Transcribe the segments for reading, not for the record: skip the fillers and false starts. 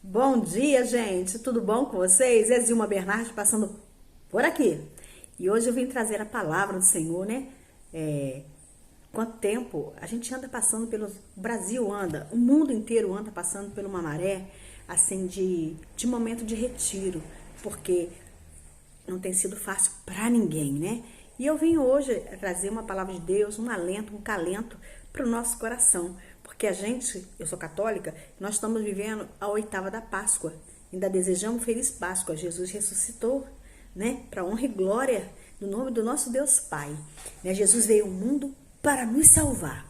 Bom dia, gente. Tudo bom com vocês? É Zilma Bernardi passando por aqui. E hoje eu vim trazer a palavra do Senhor, né? Quanto tempo a gente anda passando pelo... O Brasil anda, o mundo inteiro anda passando por uma maré, assim, de momento de retiro. Porque não tem sido fácil para ninguém, né? E eu vim hoje trazer uma palavra de Deus, um alento, um calento para o nosso coração. Porque a gente, eu sou católica, nós estamos vivendo a oitava da Páscoa. Ainda desejamos feliz Páscoa. Jesus ressuscitou, né? Para honra e glória no nome do nosso Deus Pai. Né? Jesus veio ao mundo para nos salvar.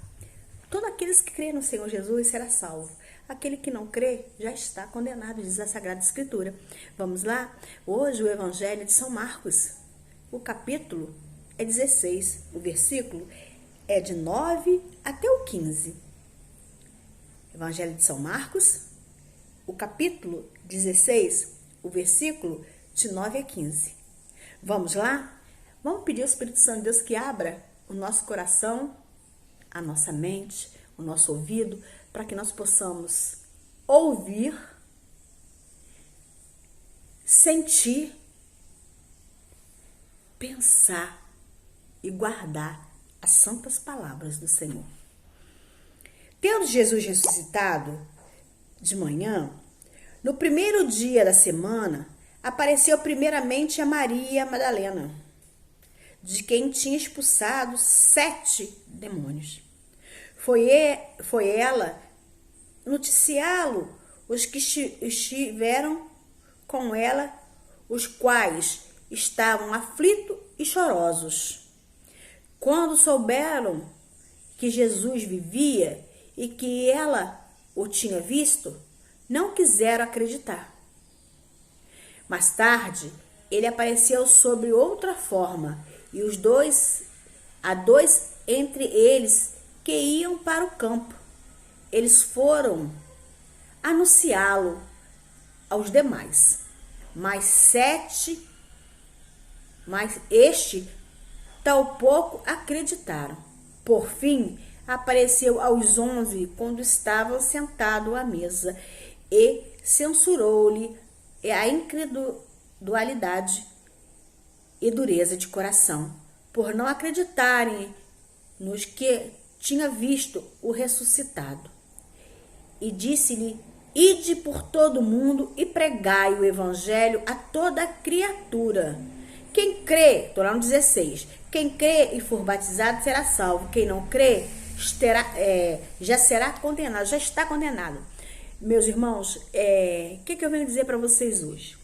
Todos aqueles que crêem no Senhor Jesus será salvo. Aquele que não crê já está condenado, diz a Sagrada Escritura. Vamos lá? Hoje o Evangelho de São Marcos, o capítulo é 16, o versículo é de 9 até o 15. Evangelho de São Marcos, o capítulo 16, o versículo de 9 a 15. Vamos lá? Vamos pedir ao Espírito Santo de Deus que abra o nosso coração, a nossa mente, o nosso ouvido, para que nós possamos ouvir, sentir, pensar e guardar as santas palavras do Senhor. Tendo Jesus ressuscitado de manhã, no primeiro dia da semana, apareceu primeiramente a Maria Madalena, de quem tinha expulsado 7 demônios. Foi ela noticiá-lo os que estiveram com ela, os quais estavam aflitos e chorosos. Quando souberam que Jesus vivia e que ela o tinha visto, não quiseram acreditar. Mais tarde, ele apareceu sobre outra forma, e há dois entre eles que iam para o campo. Eles foram anunciá-lo aos demais. Mas este tal pouco acreditaram. Por fim, apareceu aos 11 quando estavam sentados à mesa e censurou-lhe a incredulidade e dureza de coração, por não acreditarem nos que tinha visto o ressuscitado. E disse-lhe: ide por todo o mundo e pregai o evangelho a toda criatura. Quem crê, estou lá no 16, quem crê e for batizado será salvo. Quem não crê já será condenado, já está condenado. Meus irmãos, o que eu venho dizer para vocês hoje?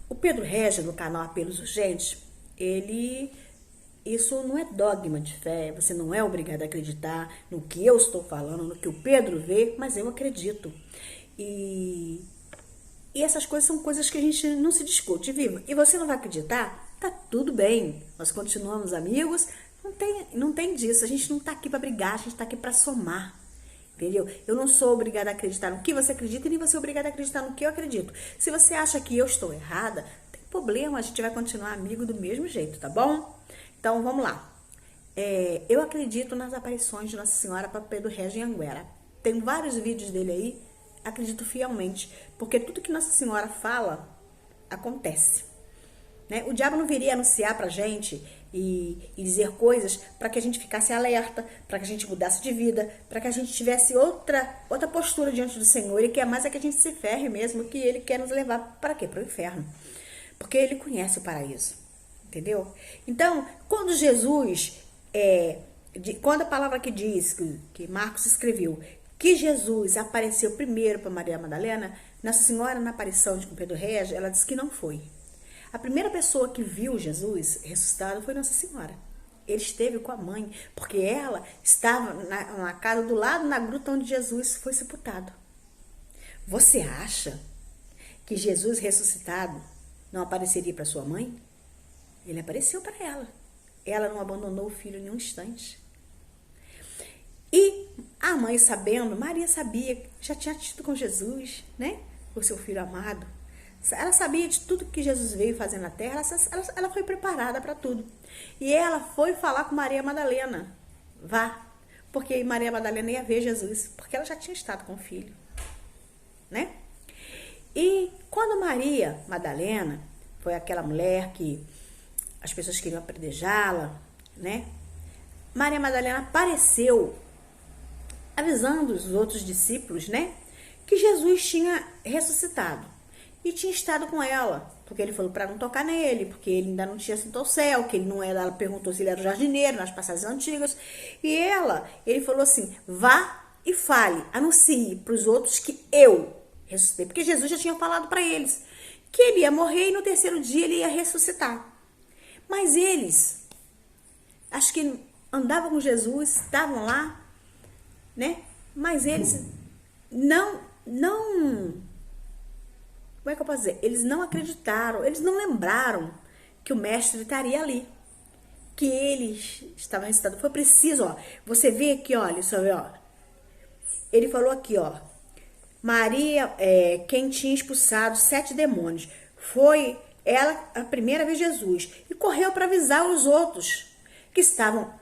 O Pedro Regis, no canal Apelos Urgentes, isso não é dogma de fé, você não é obrigado a acreditar no que eu estou falando, no que o Pedro vê, mas eu acredito. E essas coisas são coisas que a gente não se discute, viva. E você não vai acreditar? Tá tudo bem, nós continuamos amigos, não tem disso, a gente não tá aqui para brigar, a gente tá aqui para somar. Entendeu? Eu não sou obrigada a acreditar no que você acredita e nem você é obrigada a acreditar no que eu acredito. Se você acha que eu estou errada, não tem problema, a gente vai continuar amigo do mesmo jeito, tá bom? Então, vamos lá. Eu acredito nas aparições de Nossa Senhora para Pedro Regis em Anguera. Tem vários vídeos dele aí, acredito fielmente, porque tudo que Nossa Senhora fala, acontece. Né? O diabo não viria anunciar pra gente e dizer coisas para que a gente ficasse alerta, para que a gente mudasse de vida, para que a gente tivesse outra postura diante do Senhor. Ele quer mais que a gente se ferre mesmo, que ele quer nos levar para quê? Para o inferno. Porque ele conhece o paraíso. Entendeu? Então, quando Jesus, quando a palavra que diz, que Marcos escreveu, que Jesus apareceu primeiro para Maria Madalena, Nossa Senhora, na aparição de Pedro Regis, ela disse que não foi. A primeira pessoa que viu Jesus ressuscitado foi Nossa Senhora. Ele esteve com a mãe, porque ela estava na casa do lado, na gruta onde Jesus foi sepultado. Você acha que Jesus ressuscitado não apareceria para sua mãe? Ele apareceu para ela. Ela não abandonou o filho em um instante. E a mãe sabendo, Maria sabia, já tinha tido com Jesus, né? O seu filho amado. Ela sabia de tudo que Jesus veio fazer na terra, ela foi preparada para tudo. E ela foi falar com Maria Madalena. Vá, porque Maria Madalena ia ver Jesus, porque ela já tinha estado com o filho, né? E quando Maria Madalena foi aquela mulher que as pessoas queriam apedrejá-la, né? Maria Madalena apareceu avisando os outros discípulos, né, que Jesus tinha ressuscitado e tinha estado com ela, porque ele falou para não tocar nele, porque ele ainda não tinha sido ao céu, que ele não era, ela perguntou se ele era o jardineiro nas passagens antigas, e ele falou assim, vá e fale, anuncie para os outros que eu ressuscitei, porque Jesus já tinha falado para eles que ele ia morrer e no terceiro dia ele ia ressuscitar. Mas eles, acho que andavam com Jesus, estavam lá, né? Mas eles não, como é que eu posso dizer? Eles não acreditaram, eles não lembraram que o mestre estaria ali, que ele estava ressuscitado. Foi preciso, ó, você vê aqui, olha, só vê, ó. Ele falou aqui, ó, Maria, quem tinha expulsado 7 demônios, foi ela a primeira vez Jesus, e correu para avisar os outros que estavam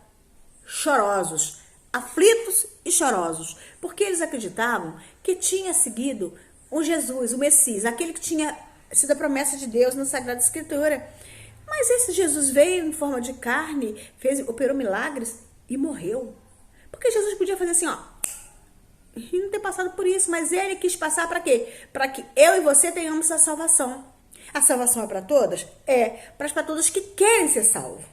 chorosos, aflitos e chorosos, porque eles acreditavam que tinha seguido o Jesus, o Messias, aquele que tinha sido a promessa de Deus na Sagrada Escritura. Mas esse Jesus veio em forma de carne, operou milagres e morreu. Porque Jesus podia fazer assim, ó, e não ter passado por isso, mas ele quis passar para quê? Para que eu e você tenhamos a salvação. A salvação é para todas? É, para todos que querem ser salvos.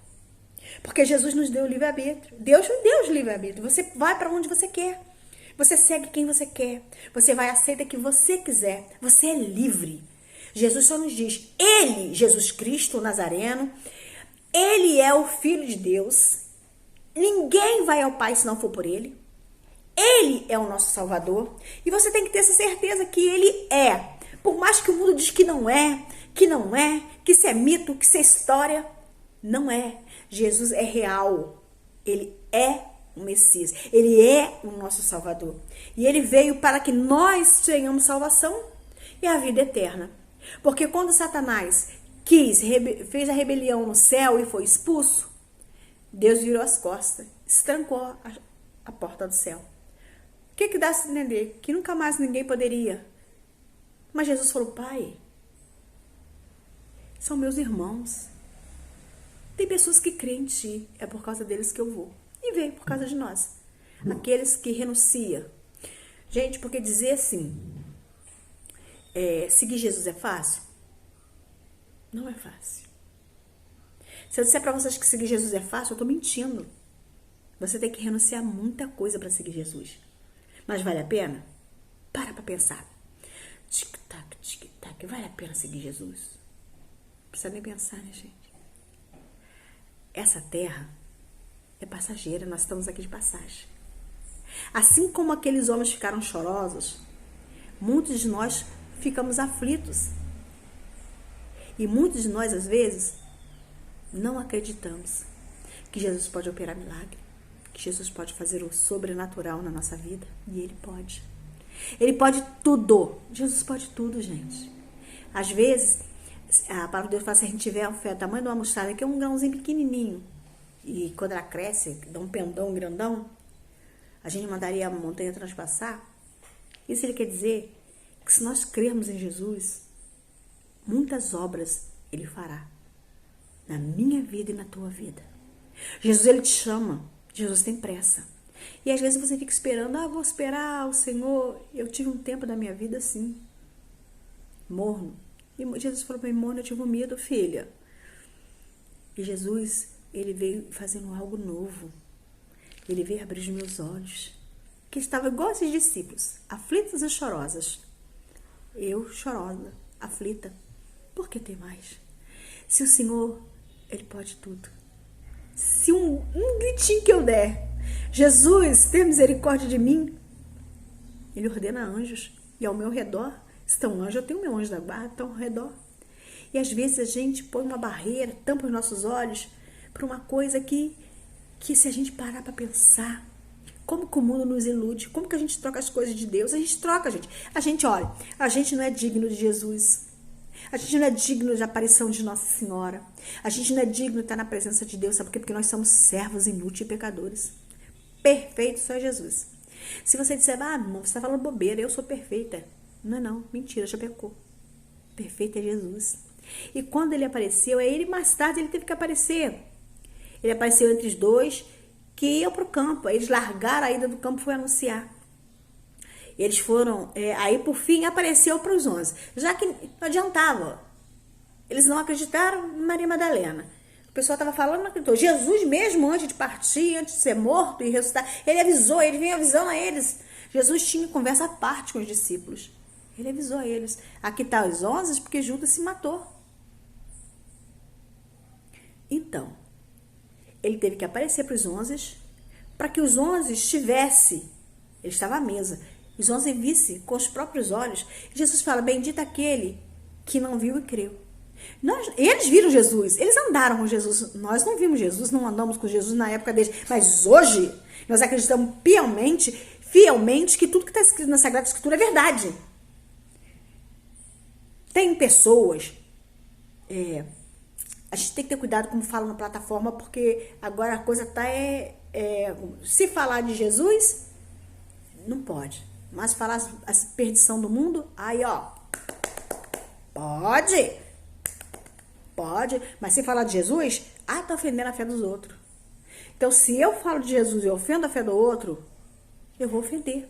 Porque Jesus nos deu o livre-arbítrio. Deus nos deu o livre-arbítrio. Você vai para onde você quer. Você segue quem você quer. Você vai aceita o que você quiser. Você é livre. Jesus só nos diz, ele, Jesus Cristo, o Nazareno, ele é o Filho de Deus. Ninguém vai ao Pai se não for por ele. Ele é o nosso Salvador. E você tem que ter essa certeza que ele é. Por mais que o mundo diz que não é, que isso é mito, que isso é história, não é. Jesus é real. Ele é o Messias. Ele é o nosso Salvador. E ele veio para que nós tenhamos salvação e a vida eterna. Porque quando Satanás fez a rebelião no céu e foi expulso, Deus virou as costas, estrancou a porta do céu. O que dá a se entender? Que nunca mais ninguém poderia. Mas Jesus falou, Pai, são meus irmãos. Tem pessoas que creem em ti, é por causa deles que eu vou. E vem por causa de nós. Aqueles que renunciam. Gente, porque dizer assim, seguir Jesus é fácil? Não é fácil. Se eu disser para vocês que seguir Jesus é fácil, eu tô mentindo. Você tem que renunciar a muita coisa para seguir Jesus. Mas vale a pena? Para pensar. Tic-tac, tic-tac. Vale a pena seguir Jesus? Não precisa nem pensar, né, gente? Essa terra é passageira. Nós estamos aqui de passagem. Assim como aqueles homens ficaram chorosos, muitos de nós ficamos aflitos. E muitos de nós, às vezes, não acreditamos que Jesus pode operar milagre, que Jesus pode fazer o sobrenatural na nossa vida. E Ele pode. Ele pode tudo. Jesus pode tudo, gente. Às vezes, a palavra de Deus fala, se a gente tiver uma fé do tamanho de uma mostarda, que é um grãozinho pequenininho, e quando ela cresce, dá um pendão grandão, a gente mandaria a montanha transpassar. Isso ele quer dizer que se nós crermos em Jesus, muitas obras Ele fará. Na minha vida e na tua vida. Jesus, Ele te chama. Jesus tem pressa. E às vezes você fica esperando, vou esperar o Senhor. Eu tive um tempo da minha vida assim, morno. E Jesus falou para mim, morno, eu tive medo, filha. E Jesus, Ele veio fazendo algo novo. Ele veio abrir os meus olhos. Que estava igual esses discípulos, aflitas e chorosas. Eu, chorosa, aflita. Por que ter mais? Se o Senhor, Ele pode tudo. Se um gritinho que eu der, Jesus, tem misericórdia de mim. Ele ordena anjos. E ao meu redor estão anjos. Eu tenho meu anjo da guarda, estão ao redor. E às vezes a gente põe uma barreira, tampa os nossos olhos para uma coisa que se a gente parar para pensar, como que o mundo nos ilude, como que a gente troca as coisas de Deus. A gente troca, gente. A gente, olha, a gente não é digno de Jesus. A gente não é digno da aparição de Nossa Senhora. A gente não é digno de estar na presença de Deus. Sabe por quê? Porque nós somos servos inúteis e pecadores. perfeito só é Jesus. Se você disser, irmão, você está falando bobeira, eu sou perfeita. Não é não, mentira, já pecou. Perfeito é Jesus. E quando ele apareceu, mais tarde ele teve que aparecer. Ele apareceu entre os dois que iam para o campo. Eles largaram a ida do campo e foram anunciar. Eles foram, aí por fim apareceu para os 11. Já que não adiantava. Eles não acreditaram em Maria Madalena. O pessoal estava falando, não acreditou. Jesus mesmo, antes de partir, antes de ser morto e ressuscitar, ele avisou, ele vinha avisando a eles. Jesus tinha conversa à parte com os discípulos. Ele avisou a eles. Aqui está os 11 porque Judas se matou. Então, ele teve que aparecer para os 11 para que os 11 estivessem. Ele estava à mesa. Os 11 vissem com os próprios olhos. Jesus fala, bendito aquele que não viu e creu. Eles viram Jesus, eles andaram com Jesus. Nós não vimos Jesus, não andamos com Jesus na época deles. Mas hoje, nós acreditamos fielmente que tudo que está escrito na Sagrada Escritura é verdade. Tem pessoas... a gente tem que ter cuidado como fala na plataforma, porque agora a coisa está... se falar de Jesus, não pode. Mas falar a perdição do mundo, aí ó, pode, mas se falar de Jesus, tá ofendendo a fé dos outros. Então, se eu falo de Jesus e ofendo a fé do outro, eu vou ofender.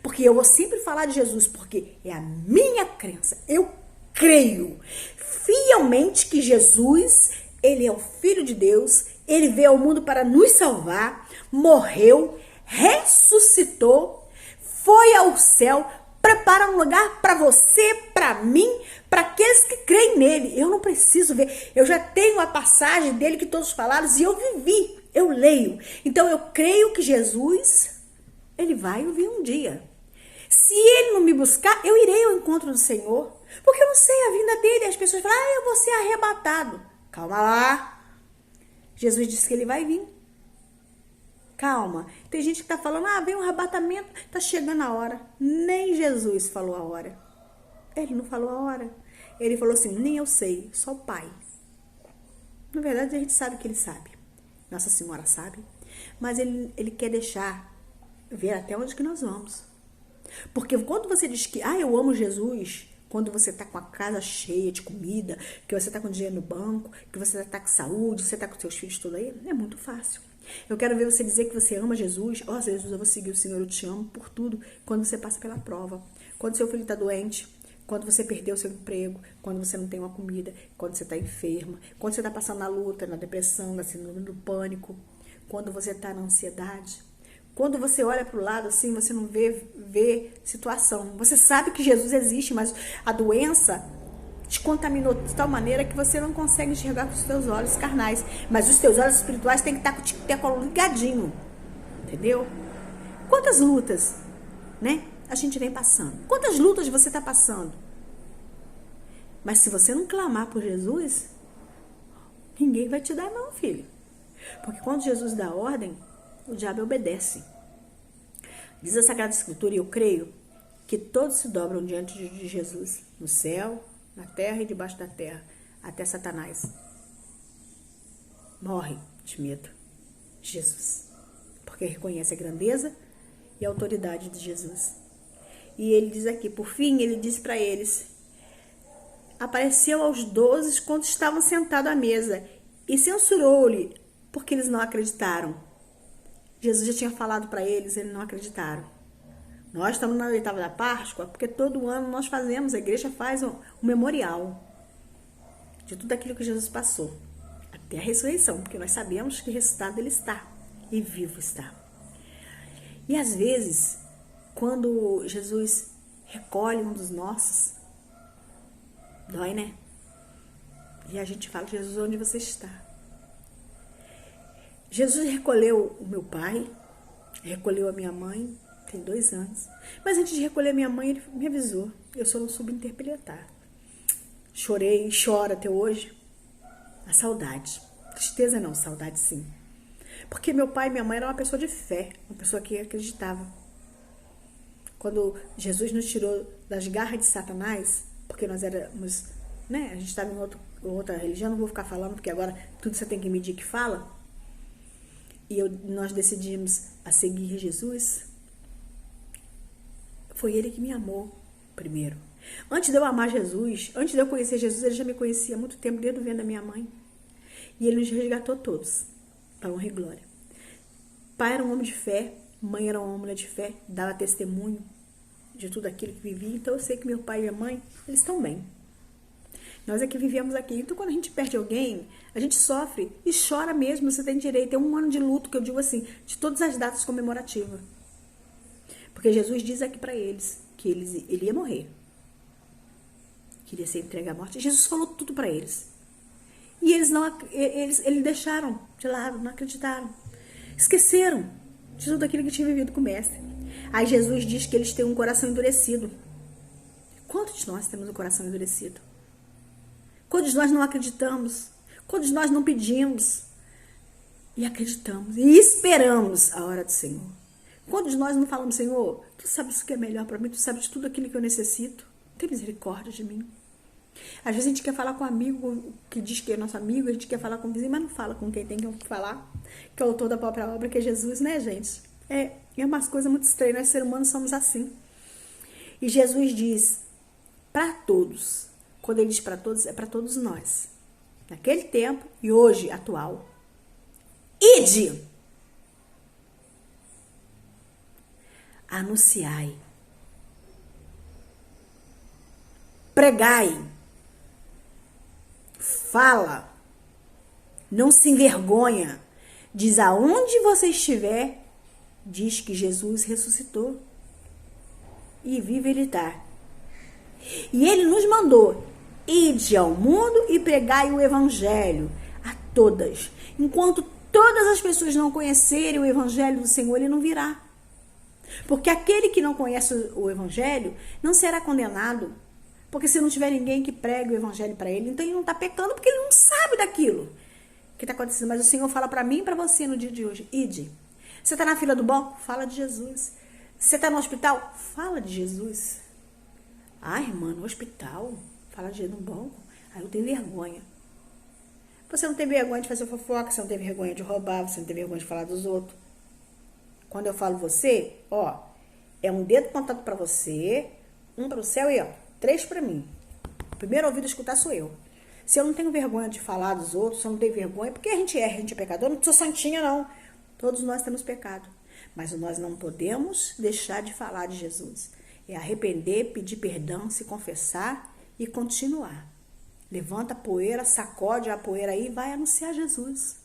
Porque eu vou sempre falar de Jesus, porque é a minha crença. Eu creio fielmente que Jesus, ele é o Filho de Deus, ele veio ao mundo para nos salvar, morreu, ressuscitou, foi ao céu, prepara um lugar para você, para mim, para aqueles que creem nele. Eu não preciso ver, eu já tenho a passagem dele que todos falaram e eu vivi, eu leio. Então eu creio que Jesus, ele vai vir um dia. Se ele não me buscar, eu irei ao encontro do Senhor, porque eu não sei a vinda dele. As pessoas falam, eu vou ser arrebatado. Calma lá, Jesus disse que ele vai vir. Calma, tem gente que está falando, vem um arrebatamento, está chegando a hora. Nem Jesus falou a hora. Ele não falou a hora. Ele falou assim, nem eu sei, só o Pai. Na verdade, a gente sabe que ele sabe. Nossa Senhora sabe. Mas ele quer deixar ver até onde que nós vamos. Porque quando você diz que, eu amo Jesus, quando você está com a casa cheia de comida, que você está com dinheiro no banco, que você está com saúde, você está com seus filhos tudo aí, é muito fácil. Eu quero ver você dizer que você ama Jesus. Jesus, eu vou seguir o Senhor, eu te amo por tudo. Quando você passa pela prova, quando seu filho está doente, quando você perdeu seu emprego, quando você não tem uma comida, quando você está enferma, quando você está passando na luta, na depressão, na síndrome do pânico, quando você está na ansiedade, quando você olha para o lado assim, você não vê situação. Você sabe que Jesus existe, mas a doença te contaminou de tal maneira que você não consegue enxergar com os teus olhos carnais. Mas os teus olhos espirituais têm que estar com o tic-tac ligadinho. Entendeu? Quantas lutas, né? A gente vem passando. Quantas lutas você está passando? Mas se você não clamar por Jesus, ninguém vai te dar não, filho. Porque quando Jesus dá ordem, o diabo obedece. Diz a Sagrada Escritura, e eu creio, que todos se dobram diante de Jesus, no céu, na terra e debaixo da terra, até Satanás. Morre de medo de Jesus, porque reconhece a grandeza e a autoridade de Jesus. E ele diz aqui, por fim, ele diz para eles, apareceu aos 12 quando estavam sentados à mesa e censurou-lhe, porque eles não acreditaram. Jesus já tinha falado para eles não acreditaram. Nós estamos na oitava da Páscoa, porque todo ano nós fazemos, a igreja faz um memorial de tudo aquilo que Jesus passou, até a ressurreição, porque nós sabemos que ressuscitado ele está, e vivo está. E às vezes, quando Jesus recolhe um dos nossos, dói, né? E a gente fala, Jesus, onde você está? Jesus recolheu o meu pai, recolheu a minha mãe, tem 2 anos. Mas antes de recolher a minha mãe, ele me avisou. Eu só não soube interpretar. Chorei e choro até hoje. A saudade. Tristeza não, saudade sim. Porque meu pai e minha mãe eram uma pessoa de fé, uma pessoa que acreditava. Quando Jesus nos tirou das garras de Satanás, porque nós éramos, né? A gente estava em outra religião, não vou ficar falando, porque agora tudo você tem que medir que fala. nós decidimos a seguir Jesus, foi Ele que me amou primeiro. Antes de eu amar Jesus, antes de eu conhecer Jesus, Ele já me conhecia há muito tempo, desde o ventre da minha mãe. E Ele nos resgatou todos, para honra e glória. Pai era um homem de fé, mãe era uma mulher de fé, dava testemunho de tudo aquilo que vivia. Então eu sei que meu pai e minha mãe, eles estão bem. Nós é que vivemos aqui. Então quando a gente perde alguém, a gente sofre e chora mesmo, você tem direito. É um ano de luto, que eu digo assim, de todas as datas comemorativas. Porque Jesus diz aqui para eles que ele ia morrer. Que ele ia ser entregue à morte. Jesus falou tudo para eles. E eles deixaram de lado, não acreditaram. Esqueceram de tudo aquilo que tinha vivido com o mestre. Aí Jesus diz que eles têm um coração endurecido. Quantos de nós temos um coração endurecido? Quantos de nós não acreditamos? Quantos de nós não pedimos? E acreditamos. E esperamos a hora do Senhor. Quantos de nós não falamos, Senhor, Tu sabes o que é melhor para mim, Tu sabes tudo aquilo que eu necessito. Tem misericórdia de mim. Às vezes a gente quer falar com um amigo que diz que é nosso amigo, a gente quer falar com o vizinho, mas não fala com quem tem que falar, que é o autor da própria obra, que é Jesus, né, gente? É umas coisas muito estranhas, nós seres humanos somos assim. E Jesus diz para todos, quando ele diz para todos, é para todos nós. Naquele tempo e hoje, atual. Ide! Anunciai. Pregai. Fala. Não se envergonha. Diz aonde você estiver, diz que Jesus ressuscitou. E vive ele está. E ele nos mandou: ide ao mundo e pregai o evangelho a todas. Enquanto todas as pessoas não conhecerem o evangelho do Senhor, ele não virá. Porque aquele que não conhece o evangelho não será condenado. Porque se não tiver ninguém que pregue o evangelho para ele, então ele não está pecando, porque ele não sabe daquilo que está acontecendo. Mas o Senhor fala para mim e para você no dia de hoje: ide. Você está na fila do banco? Fala de Jesus. Você está no hospital? Fala de Jesus. Ah, irmã, no hospital? Fala de Jesus no banco? Aí eu tenho vergonha. Você não tem vergonha de fazer fofoca, você não tem vergonha de roubar, você não tem vergonha de falar dos outros. Quando eu falo você, ó, é um dedo apontado para você, um para o céu e ó, 3 para mim. O primeiro ouvido a escutar sou eu. Se eu não tenho vergonha de falar dos outros, se eu não tenho vergonha, porque a gente erra, a gente é pecador, eu não sou santinha não. Todos nós temos pecado. Mas nós não podemos deixar de falar de Jesus. É arrepender, pedir perdão, se confessar e continuar. Levanta a poeira, sacode a poeira aí e vai anunciar Jesus.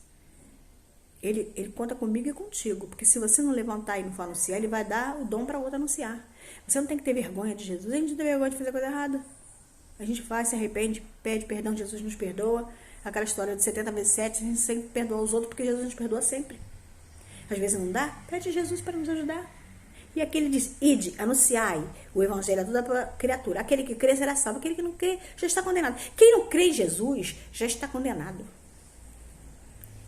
Ele conta comigo e contigo. Porque se você não levantar e não for anunciar, ele vai dar o dom para outro anunciar. Você não tem que ter vergonha de Jesus. A gente não tem vergonha de fazer coisa errada. A gente faz, se arrepende, pede perdão, Jesus nos perdoa. Aquela história de 70 vezes 7, a gente sempre perdoa os outros porque Jesus nos perdoa sempre. Às vezes não dá, pede Jesus para nos ajudar. E aquele diz: ide, anunciai o evangelho a toda criatura. Aquele que crê será salvo, aquele que não crê já está condenado. Quem não crê em Jesus já está condenado.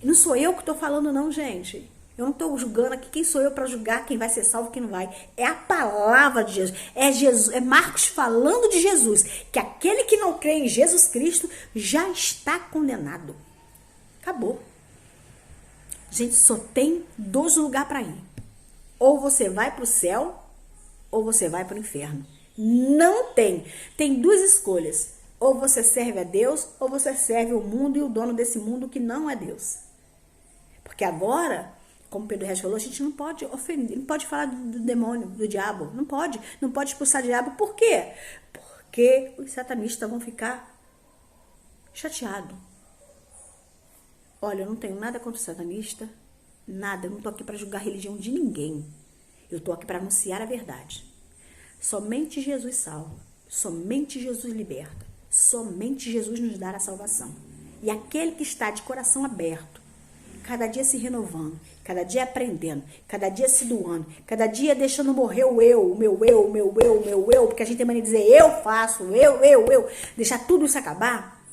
Não sou eu que estou falando não, gente. Eu não estou julgando aqui. Quem sou eu para julgar quem vai ser salvo e quem não vai? É a palavra de Jesus. É Jesus. É Marcos falando de Jesus. Que aquele que não crê em Jesus Cristo já está condenado. Acabou. Gente, só tem 2 lugares para ir. Ou você vai para o céu, ou você vai para o inferno. Não tem. Tem 2 escolhas. Ou você serve a Deus, ou você serve o mundo e o dono desse mundo que não é Deus. Porque agora, como Pedro Reis falou, a gente não pode ofender, não pode falar do demônio, do diabo. Não pode. Não pode expulsar o diabo. Por quê? Porque os satanistas vão ficar chateados. Olha, eu não tenho nada contra o satanista, nada. Eu não estou aqui para julgar a religião de ninguém. Eu estou aqui para anunciar a verdade. Somente Jesus salva. Somente Jesus liberta. Somente Jesus nos dá a salvação. E aquele que está de coração aberto, cada dia se renovando, cada dia aprendendo, cada dia se doando, cada dia deixando morrer o eu, o meu eu, o meu eu, o meu eu, porque a gente tem mania de dizer eu faço, eu. Deixar tudo isso acabar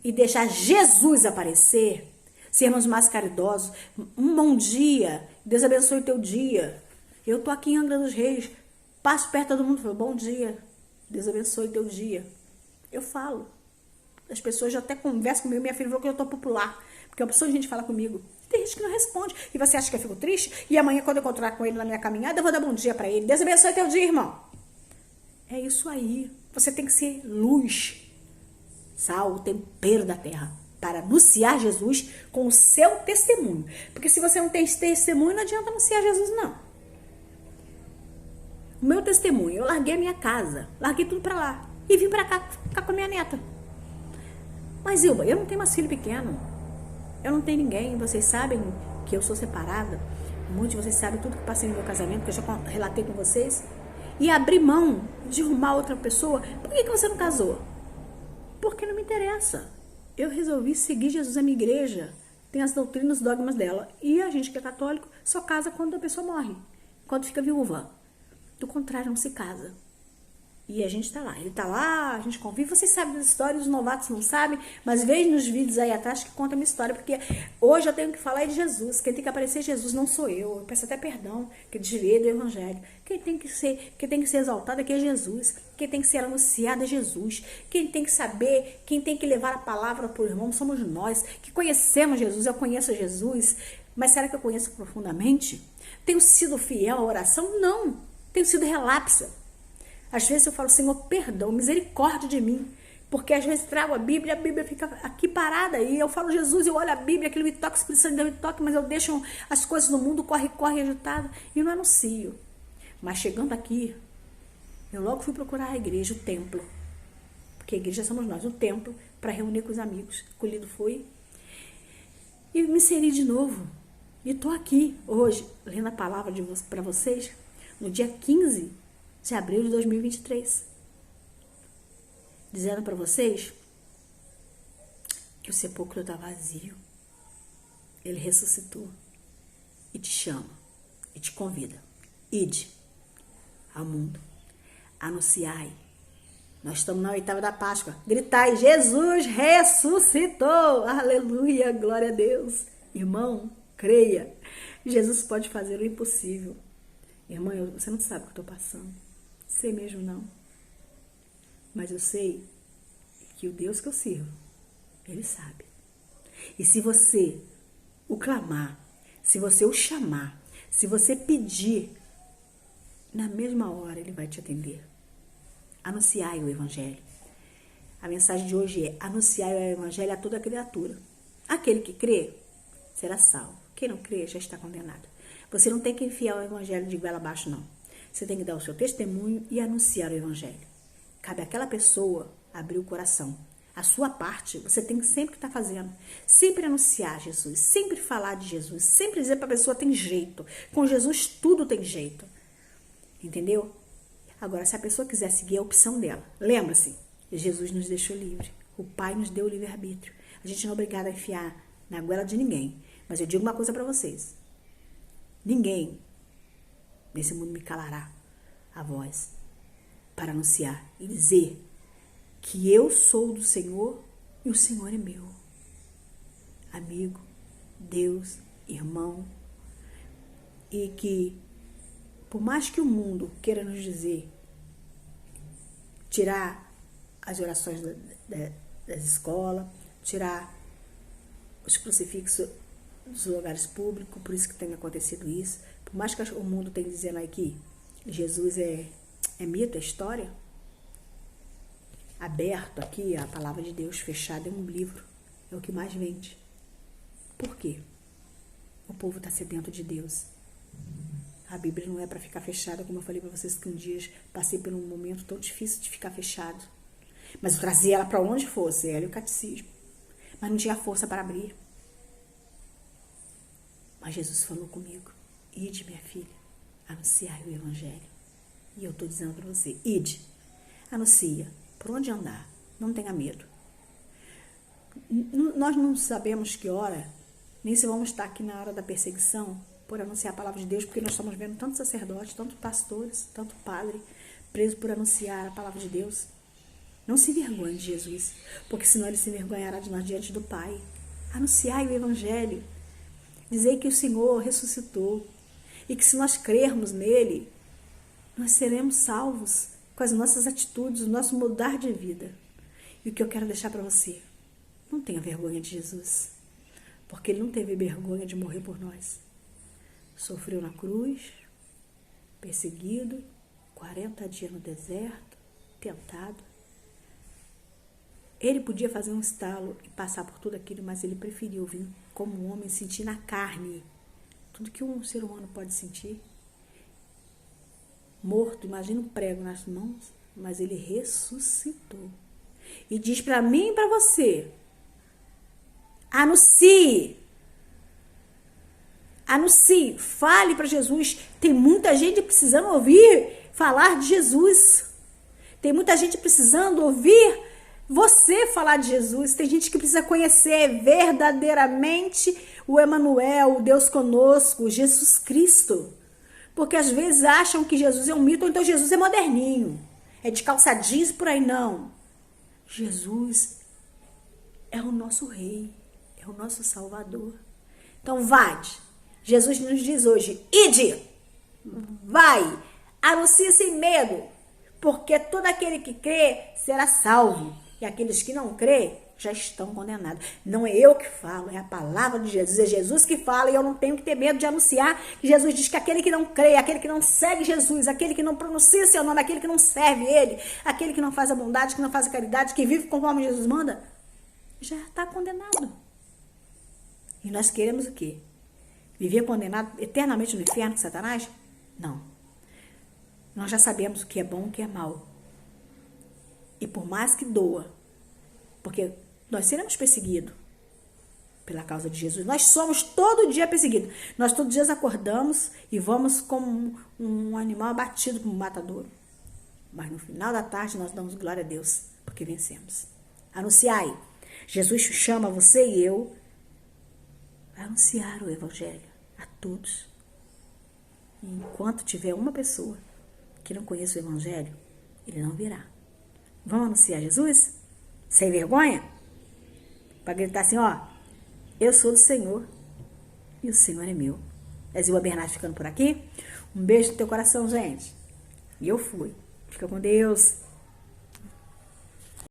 e deixar Jesus aparecer, sermos mais caridosos. Um bom dia, Deus abençoe o teu dia. Eu tô aqui em Angra dos Reis, passo perto de todo mundo e falo: bom dia, Deus abençoe o teu dia. Eu falo. As pessoas já até conversam comigo, minha filha falou que eu tô popular, porque a pessoa de gente fala comigo. Tem gente que não responde. E você acha que eu fico triste? E amanhã, quando eu encontrar com ele na minha caminhada, eu vou dar bom dia pra ele. Deus abençoe teu dia, irmão. É isso aí. Você tem que ser luz, sal, tempero da terra, para anunciar Jesus com o seu testemunho. Porque se você não tem esse testemunho, não adianta anunciar Jesus, não. O meu testemunho, eu larguei a minha casa, larguei tudo pra lá e vim pra cá ficar com a minha neta. Mas eu não tenho mais filho pequeno, eu não tenho ninguém. Vocês sabem que eu sou separada, muitos de vocês sabem tudo que passei no meu casamento, que eu já relatei com vocês. E abrir mão de arrumar outra pessoa. Por que você não casou? Porque não me interessa. Eu resolvi seguir Jesus, a minha igreja tem as doutrinas, os dogmas dela. E a gente que é católico só casa quando a pessoa morre, quando fica viúva. Do contrário, não se casa. E a gente tá lá, ele tá lá, a gente convive. Vocês sabem das histórias, os novatos não sabem, mas vejam nos vídeos aí atrás que conta a minha história, porque hoje eu tenho que falar de Jesus. Quem tem que aparecer é Jesus, não sou eu. Eu peço até perdão, que desviei do evangelho. Quem tem que ser exaltado aqui é Jesus. Quem tem que ser anunciado é Jesus. Quem tem que saber, quem tem que levar a palavra para o irmão somos nós, que conhecemos Jesus. Eu conheço Jesus, mas será que eu conheço profundamente? Tenho sido fiel à oração? Não. Tenho sido relapsa. Às vezes eu falo, Senhor, perdão, misericórdia de mim. Porque às vezes trago a Bíblia fica aqui parada. E eu falo, Jesus, eu olho a Bíblia, aquilo me toca, o Espírito Santo me toca, mas eu deixo as coisas no mundo, corre, agitado. E não anuncio. Mas chegando aqui, eu logo fui procurar a igreja, o templo. Porque a igreja somos nós, o templo, para reunir com os amigos. Colhido foi. E me inseri de novo. E estou aqui hoje, lendo a palavra para vocês, no dia 15 de abril de 2023, dizendo para vocês que o sepulcro está vazio. Ele ressuscitou e te chama e te convida. Ide ao mundo, anunciai. Nós estamos na oitava da Páscoa. Gritai, Jesus ressuscitou! Aleluia, glória a Deus. Irmão, creia, Jesus pode fazer o impossível. Irmã, você não sabe o que eu estou passando. Sei mesmo não. Mas eu sei que o Deus que eu sirvo, Ele sabe. E se você o clamar, se você o chamar, se você pedir, na mesma hora Ele vai te atender. Anunciai o Evangelho. A mensagem de hoje é: anunciai o Evangelho a toda criatura. Aquele que crê será salvo. Quem não crê já está condenado. Você não tem que enfiar o Evangelho de goela abaixo, não. Você tem que dar o seu testemunho e anunciar o Evangelho. Cabe àquela pessoa abrir o coração. A sua parte, você tem que sempre estar fazendo. Sempre anunciar Jesus, sempre falar de Jesus, sempre dizer para a pessoa tem jeito. Com Jesus tudo tem jeito. Entendeu? Agora, se a pessoa quiser seguir, é a opção dela. Lembra-se, Jesus nos deixou livre. O Pai nos deu o livre-arbítrio. A gente não é obrigado a enfiar na goela de ninguém. Mas eu digo uma coisa para vocês. Ninguém nesse mundo me calará a voz para anunciar e dizer que eu sou do Senhor e o Senhor é meu. Amigo, Deus, irmão. E que, por mais que o mundo queira nos dizer, tirar as orações das escolas, tirar os crucifixos dos lugares públicos, por isso que tem acontecido isso. Por mais que o mundo tenha dizendo aí que Jesus é mito, é história, aberto aqui, a palavra de Deus fechada é um livro, é o que mais vende. Por quê? O povo está sedento de Deus. A Bíblia não é para ficar fechada, como eu falei para vocês que um dia passei por um momento tão difícil de ficar fechado. Mas eu trazia ela para onde fosse, ela e o catecismo. Mas não tinha força para abrir. Mas Jesus falou comigo: ide, minha filha, anunciai o Evangelho. E eu estou dizendo para você: ide, anuncia, por onde andar, não tenha medo. Nós não sabemos que hora, nem se vamos estar aqui na hora da perseguição, por anunciar a palavra de Deus, porque nós estamos vendo tantos sacerdotes, tantos pastores, tanto padre, preso por anunciar a palavra de Deus. Não se envergonhe de Jesus, porque senão Ele se envergonhará de nós diante do Pai. Anunciai o Evangelho. Dizer que o Senhor ressuscitou e que se nós crermos nele, nós seremos salvos com as nossas atitudes, o nosso mudar de vida. E o que eu quero deixar para você: não tenha vergonha de Jesus, porque ele não teve vergonha de morrer por nós. Sofreu na cruz, perseguido, 40 dias no deserto, tentado. Ele podia fazer um estalo e passar por tudo aquilo, mas ele preferiu vir como homem, sentir na carne tudo que um ser humano pode sentir. Morto, imagina um prego nas mãos, mas ele ressuscitou. E diz para mim e para você: anuncie, fale para Jesus. Tem muita gente precisando ouvir falar de Jesus. Tem muita gente precisando ouvir você falar de Jesus. Tem gente que precisa conhecer verdadeiramente o Emanuel, o Deus conosco, Jesus Cristo. Porque às vezes acham que Jesus é um mito, ou então Jesus é moderninho, é de calça jeans, por aí não. Jesus é o nosso rei, é o nosso salvador. Então vade. Jesus nos diz hoje: ide, vai, anuncie sem medo, porque todo aquele que crê será salvo, e aqueles que não crê já estão condenados. Não é eu que falo, é a palavra de Jesus, é Jesus que fala, e eu não tenho que ter medo de anunciar que Jesus diz que aquele que não crê, aquele que não segue Jesus, aquele que não pronuncia seu nome, aquele que não serve ele, aquele que não faz a bondade, que não faz a caridade, que vive conforme Jesus manda, já está condenado. E nós queremos o quê? Viver condenado eternamente no inferno com Satanás? Não. Nós já sabemos o que é bom e o que é mal. E por mais que doa, porque nós seremos perseguidos pela causa de Jesus. Nós somos todo dia perseguidos. Nós todos os dias acordamos e vamos como um animal abatido por um matadouro. Mas no final da tarde nós damos glória a Deus, porque vencemos. Anunciai. Jesus chama você e eu a anunciar o Evangelho a todos. E enquanto tiver uma pessoa que não conhece o Evangelho, ele não virá. Vamos anunciar Jesus? Sem vergonha? Para gritar assim, ó: eu sou do Senhor e o Senhor é meu. Zilba Bernardo ficando por aqui. Um beijo no teu coração, gente. E eu fui. Fica com Deus.